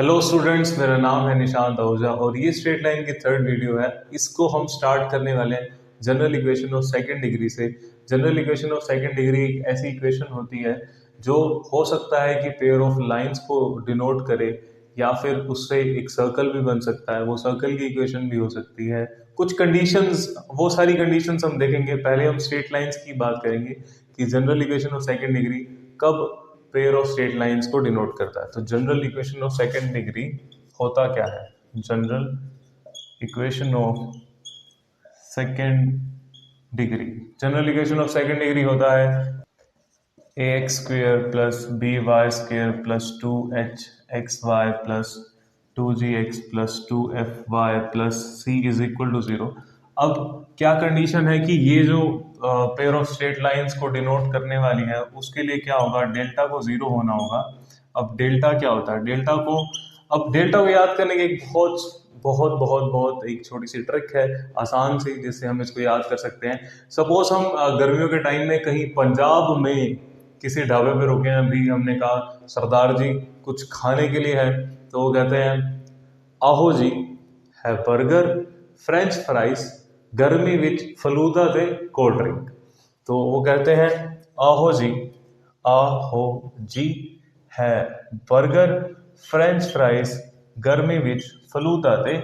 Hello students, मेरा नाम है निशांत आहूजा और ये स्ट्रेट लाइन की थर्ड वीडियो है। इसको हम स्टार्ट करने वाले हैं general equation of second degree से। General equation of second degree एक ऐसी इक्वेशन होती है जो हो सकता है कि पेयर ऑफ लाइंस को डिनोट करे या फिर उससे एक सर्कल भी बन सकता है। वो सर्कल की इक्वेशन भी हो सकती है। कुछ कंडीशंस, वो सारी कंडीशंस हम देखेंगे। पहले हम स्ट्रेट लाइंस की बात करेंगे कि general equation of second degree कब पेयर ऑफ स्ट्रेट लाइंस को डिनोट करता है। तो general equation of second degree होता क्या है? General equation of second degree, general equation of second degree होता है a x square plus b y square plus 2h(xy) plus 2g(x) plus 2fy plus c is equal to 0। अब क्या condition है कि ये जो पेयर ऑफ स्ट्रेट लाइंस को denote करने वाली है उसके लिए क्या होगा? डेल्टा को 0 होना होगा। अब डेल्टा क्या होता है? डेल्टा को याद करने की एक बहुत एक छोटी सी ट्रिक है, आसान सी, जिससे हम इसको याद कर सकते हैं। सपोज हम गर्मियों के टाइम में कहीं पंजाब में किसी ढाबे पे रुके हैं। अभी हमने कहा सरदार जी कुछ खाने के लिए है, तो वो कहते हैं आहो जी है बर्गर फ्रेंच फ्राइज गर्मी विच फलूदा दे कोल्ड ड्रिंक। तो वो कहते हैं आहो जी है बर्गर फ्रेंच फ्राइज गर्मी विच फलूदा दे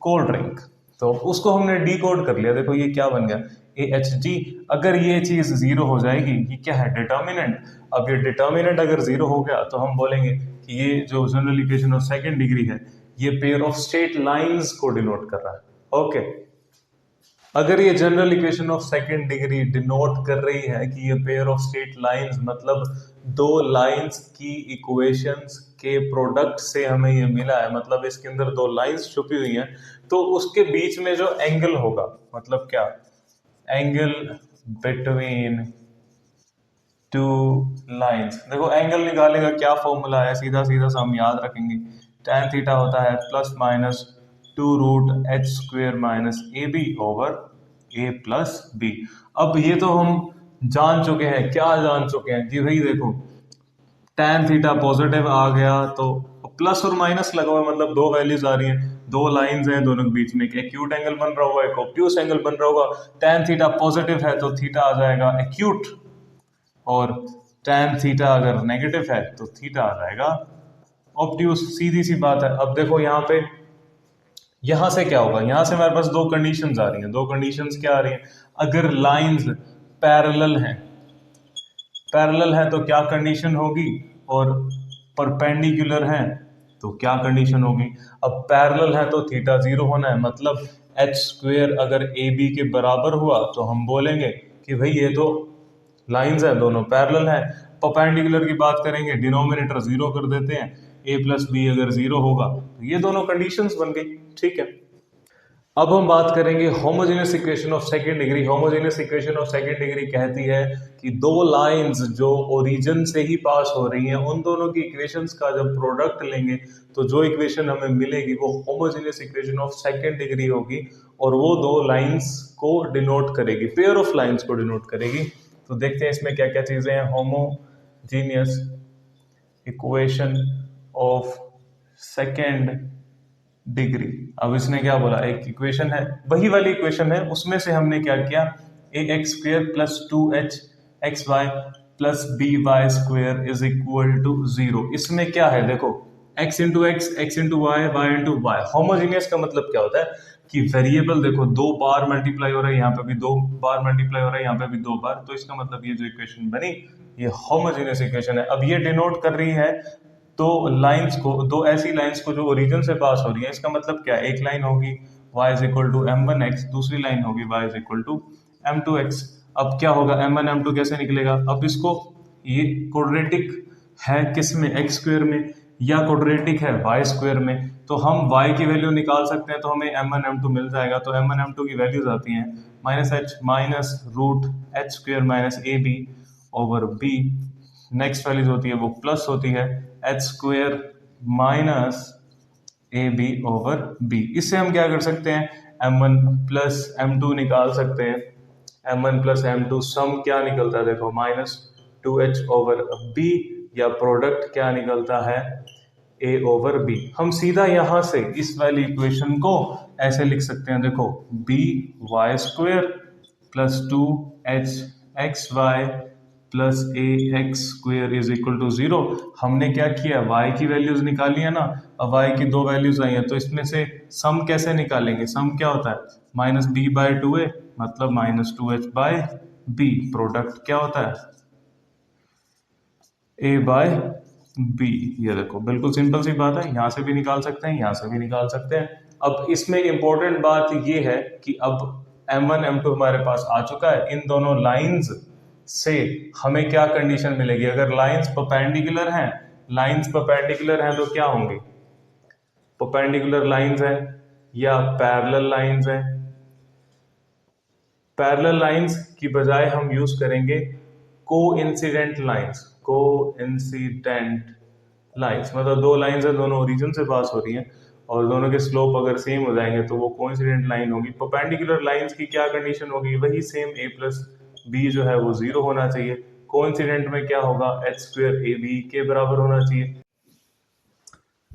कोल्ड ड्रिंक। तो उसको हमने डी कोड कर लिया। देखो ये क्या बन गया, AHG। अगर ये चीज 0 हो जाएगी, ये क्या है? डिटर्मिनेंट। अब ये डिटर्मिनेंट अगर 0 हो गया तो हम बोलेंगे कि ये जो general equation of second degree है ये पेयर ऑफ स्ट्रेट लाइंस को डिनोट कर रहा है। ओके, अगर ये general equation of second degree denote कर रही है कि ये पेयर ऑफ स्ट्रेट लाइंस, मतलब दो लाइंस की इक्वेशंस के प्रोडक्ट से हमें ये मिला है, मतलब इसके अंदर दो लाइंस छुपी हुई हैं, तो उसके बीच में जो एंगल होगा, मतलब क्या? Angle between two lines. देखो एंगल निकालने का क्या फॉर्मूला है? सीधा सीधा सा हम याद रखेंगे। tan थीटा होता है plus minus 2√h² minus AB over A plus B। अब ये तो हम जान चुके हैं। क्या जान चुके हैं कि भाई देखो tan थीटा पॉजिटिव आ गया तो प्लस और माइनस लगा हुआ है, मतलब दो वैल्यूज आ रही हैं, दो लाइंस हैं, दोनों के बीच में एक एक्यूट एंगल बन रहा होगा, एक ऑब्ट्यूस एंगल बन रहा होगा। tan थीटा पॉजिटिव है तो थीटा आ जाएगा एक्यूट, और tan थीटा अगर नेगेटिव है तो थीटा आ जाएगा ऑब्ट्यूस। सीधी सी बात है। अब देखो यहां से क्या होगा? यहां से हमारे पास दो कंडीशंस आ रही हैं। दो कंडीशंस क्या आ रही हैं? अगर लाइंस पैरेलल है तो क्या कंडीशन होगी, और परपेंडिकुलर है तो क्या कंडीशन होगी? अब पैरेलल है तो थीटा 0 होना है, मतलब h² अगर AB के बराबर हुआ तो हम बोलेंगे कि भाई ये तो लाइंस है, दोनों पैरेलल है। परपेंडिकुलर की बात करेंगे, डिनोमिनेटर 0 कर देते हैं, a प्लस बी अगर 0 होगा तो ये दोनों कंडीशंस बन गई। ठीक है, अब हम बात करेंगे homogeneous equation of second degree. Homogeneous equation of second degree कहती है कि दो लाइंस जो ओरिजिन से ही पास हो रही हैं, उन दोनों की इक्वेशंस का जब प्रोडक्ट लेंगे तो जो इक्वेशन हमें मिलेगी वो homogeneous equation of second degree होगी, और वो दो लाइंस को डिनोट करेगी, पेयर ऑफ लाइंस को डिनोट करेगी। तो देखते हैं इसमें क्या क्या चीजें हैं। Homogeneous equation of second degree. अब इसने क्या बोला? एक इक्वेशन है, वही वाली इक्वेशन है, उसमें से हमने क्या किया? ax² plus 2h(xy) plus by² is equal to 0। इसमें क्या है? देखो x into x, x into y, y into y. Homogeneous का मतलब क्या होता है कि वेरिएबल देखो दो बार मल्टीप्लाई हो रहा है, यहाँ पे भी दो बार मल्टीप्लाई हो रहा है, यहाँ पे भी दो बार, तो इसका मतलब ये जो इक्वेशन बनी ये होमोजीनियस इक्वेशन है। अब ये डिनोट कर रही है दो लाइंस को, दो ऐसी लाइंस को जो ओरिजिन से पास हो रही है। इसका मतलब क्या? एक लाइन होगी y is equal to m1x, दूसरी लाइन होगी y is equal to m2x। अब क्या होगा? m1 m2 कैसे निकलेगा? अब इसको, ये क्वाड्रेटिक है किस में? x² में, या क्वाड्रेटिक है y² में, तो हम y की वैल्यू निकाल सकते हैं, तो हमें m1 m2 मिल जाएगा। तो m1 m2 की वैल्यूज आती हैं -h minus √h² minus AB over B। Next values होती है वो प्लस होती है h² minus AB over B। इससे हम क्या कर सकते हैं? m1 प्लस m2 निकाल सकते हैं। m1 प्लस m2 सम क्या निकलता है? देखो -2h ओवर B, या प्रोडक्ट क्या निकलता है? ए ओवर बी। हम सीधा यहां से इस वाली इक्वेशन को ऐसे लिख सकते हैं, देखो b y square plus 2h x y plus a x square is equal to 0। हमने क्या किया, y की वैल्यूज निकाली है ना, अब y की दो वैल्यूज आई हैं तो इसमें से सम कैसे निकालेंगे, सम क्या होता है माइनस बी बाय 2a मतलब minus 2h bye B, product क्या होता है a बाय बी। ये देखो बिल्कुल सिंपल सी बात है, यहां से भी निकाल सकते हैं, यहां से भी निकाल सकते हैं। अब इसमें इंपॉर्टेंट बात ये है कि अब m1 m2 हमारे पास आ चुका है, इन दोनों लाइंस से हमें क्या कंडीशन मिलेगी, अगर लाइंस परपेंडिकुलर हैं, लाइंस परपेंडिकुलर हैं तो क्या होंगी, परपेंडिकुलर लाइंस हैं या पैरेलल लाइंस हैं। पैरेलल लाइंस की बजाय हम यूज करेंगे कोइंसिडेंट लाइंस, कोइंसिडेंट लाइंस मतलब दो लाइंस है, दोनों ओरिजिन से पास हो रही हैं और दोनों के स्लोप अगर सेम हो जाएंगे तो वो कोइंसिडेंट लाइन होगी। परपेंडिकुलर लाइंस की क्या कंडीशन होगी, वही सेम a प्लस बी जो है वो 0 होना चाहिए। कोइंसिडेंट में क्या होगा, h स्क्वायर ए बी के बराबर होना चाहिए।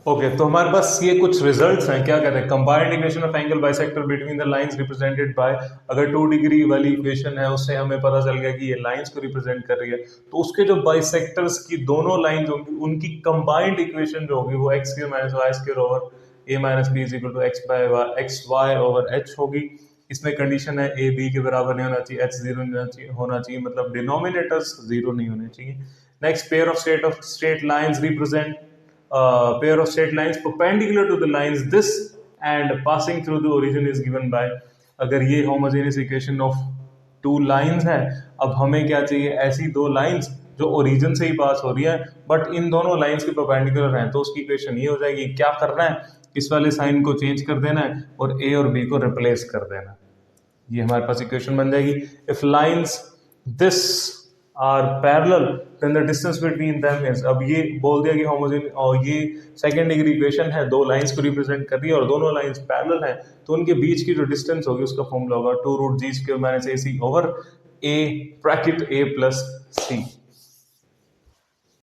ओके तो हमारे पास ये कुछ रिजल्ट्स हैं, क्या कहते हैं, combined equation of angle bisector between the lines represented by, अगर 2 डिग्री वाली इक्वेशन है उससे हमें पता चल गया कि ये लाइंस को रिप्रेजेंट कर रही है, तो उसके जो बाइसेक्टर्स की दोनों लाइंस होंगी उनकी कंबाइंड इक्वेशन जो होगी वो x square minus y square over a minus b is equal to x y over h होगी। इसमें कंडीशन है ए बी के बराबर नहीं होना चाहिए, एच जीरो नहीं होना चाहिए मतलब डिनोमिनेटर्स जीरो नहीं होने चाहिए। Next pair of straight lines represent pair of straight lines perpendicular to the lines this and passing through the origin is given by, अगर ये homogeneous equation of two lines है, अब हमें क्या चाहिए, ऐसी दो लाइंस जो ओरिजिन से ही पास हो रही है बट इन दोनों लाइंस के परपेंडिकुलर हैं, तो उसकी इक्वेशन ये हो जाएगी, क्या करना है इस वाले साइन को चेंज कर देना है और a और b को रिप्लेस कर देना, ये हमारे पास इक्वेशन बन जाएगी। If lines this are parallel then the distance between them is, अब ये बोल दिया कि होमोजेन, और ये सेकंड डिग्री इक्वेशन है, दो लाइंस को रिप्रेजेंट कर रही है और दोनों लाइंस पैरेलल हैं, तो उनके बीच की जो डिस्टेंस होगी उसका फॉर्मूला होगा 2 root ji square minus A C over A bracket A plus C.